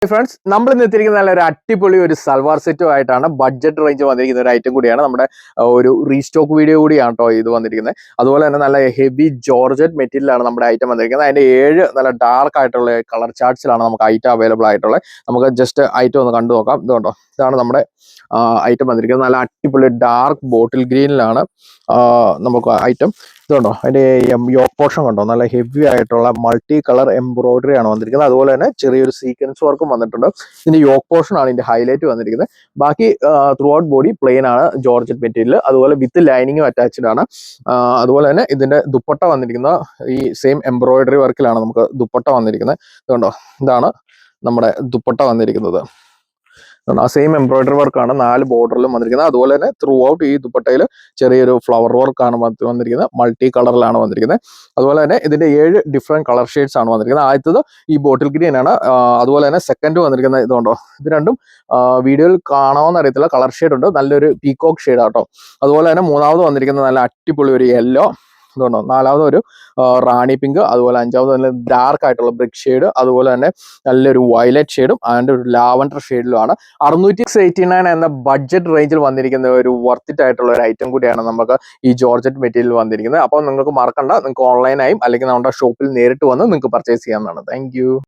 Friends നമ്മൾ ഇന്ന് എത്തിയിരിക്കുന്ന നല്ലൊരു അടിപൊളി ഒരു സൽവാർ സെറ്റുമായിട്ടാണ് ബഡ്ജറ്റ് റേഞ്ച് വന്നിരിക്കുന്ന ഒരു ഐറ്റം കൂടിയാണ് നമ്മുടെ ഒരു റീസ്റ്റോക്ക് വീഡിയോ കൂടിയാണ് കേട്ടോ ഇത് വന്നിരിക്കുന്നത്. അതുപോലെ തന്നെ നല്ല ഹെവി ജോർജറ്റ് മെറ്റീരിയലാണ് നമ്മുടെ ഐറ്റം വന്നിരിക്കുന്നത്. അതിന്റെ 7 നല്ല ഡാർക്ക് ആയിട്ടുള്ള കളർ ചാർട്ട്സിലാണ് നമുക്ക് ഐറ്റം അവൈലബിൾ ആയിട്ടുള്ളത്. നമുക്ക് ജസ്റ്റ് ഐറ്റം ഒന്ന് കണ്ടു നോക്കാം. ഇതുകൊണ്ടോ, ഇതാണ് നമ്മുടെ ഐറ്റം വന്നിരിക്കുന്നത്. നല്ല അടിപൊളി ഡാർക്ക് ബോട്ടിൽ ഗ്രീനിലാണ് നമുക്ക് ഐറ്റം. ഇതുണ്ടോ, അതിന്റെ യോക്ക് പോർഷൻ കണ്ടോ, നല്ല ഹെവി ആയിട്ടുള്ള മൾട്ടി കളർ എംബ്രോയിഡറി ആണ് വന്നിരിക്കുന്നത്. അതുപോലെ തന്നെ ചെറിയൊരു സീക്വൻസ് വർക്കും വന്നിട്ടുണ്ട്. ഇതിന്റെ യോക്ക് പോർഷൻ ആണ് ഇതിന്റെ ഹൈലൈറ്റ് വന്നിരിക്കുന്നത്. ബാക്കി ത്രൂ ഔട്ട് ബോഡി പ്ലെയിൻ ആണ്, ജോർജറ്റ് മെറ്റീരിയൽ, അതുപോലെ വിത്ത് ലൈനിങ്ങും അറ്റാച്ച്ഡ് ആണ്. അതുപോലെ തന്നെ ഇതിന്റെ ദുപ്പട്ട വന്നിരിക്കുന്ന ഈ സെയിം എംബ്രോയിഡറി വർക്കിലാണ് നമുക്ക് ദുപ്പട്ട വന്നിരിക്കുന്നത്. ഇതുണ്ടോ, ഇതാണ് നമ്മുടെ ദുപ്പട്ട വന്നിരിക്കുന്നത്. ആ സെയിം എംബ്രോയിഡറി വർക്കാണ് 4 ബോർഡറിലും വന്നിരിക്കുന്നത്. അതുപോലെ തന്നെ ത്രൂ ഔട്ട് ഈ ദുപ്പട്ടയിൽ ചെറിയൊരു ഫ്ലവർ വർക്കാണ് വന്നിരിക്കുന്നത്. മൾട്ടി കളറിലാണ് വന്നിരിക്കുന്നത്. അതുപോലെ തന്നെ ഇതിന്റെ 7 ഡിഫറെന്റ് കളർ ഷെയ്ഡ്സ് ആണ് വന്നിരിക്കുന്നത്. ആദ്യത്തത് ഈ ബോട്ടിൽ ഗ്രീൻ ആണ്. അതുപോലെ തന്നെ സെക്കൻഡ് വന്നിരിക്കുന്നത് ഇതുണ്ടോ, ഇത് രണ്ടും വീഡിയോയിൽ കാണാമെന്ന് അറിയത്തില്ല, കളർ ഷെയ്ഡ് ഉണ്ട്, നല്ലൊരു പീകോക്ക് ഷെയ്ഡ് ആട്ടോ. അതുപോലെ തന്നെ മൂന്നാമത് വന്നിരിക്കുന്നത് നല്ല അടിപൊളി ഒരു യെല്ലോ. ഇതുകൊണ്ടോ, നാലാമത് ഒരു റാണി പിങ്ക്. അതുപോലെ അഞ്ചാമത് നല്ല ഡാർക്ക് ആയിട്ടുള്ള ബ്രിക്ക് ഷെയ്ഡ്. അതുപോലെ തന്നെ നല്ലൊരു വയലറ്റ് ഷെയ്ഡും ആൻഡ് ഒരു ലാവൻഡർ ഷെയ്ഡിലുമാണ്. 689 എന്ന ബഡ്ജറ്റ് റേഞ്ചിൽ വന്നിരിക്കുന്ന ഒരു വർത്തിറ്റ് ആയിട്ടുള്ള ഒരു ഐറ്റം കൂടിയാണ് നമുക്ക് ഈ ജോർജറ്റ് മെറ്റീരിയൽ വന്നിരിക്കുന്നത്. അപ്പോൾ നിങ്ങൾക്ക് മറക്കണ്ട, നിങ്ങൾക്ക് ഓൺലൈനായും അല്ലെങ്കിൽ നമ്മുടെ ഷോപ്പിൽ നേരിട്ട് വന്ന് നിങ്ങൾക്ക് പർച്ചേസ് ചെയ്യാവുന്നതാണ്. താങ്ക്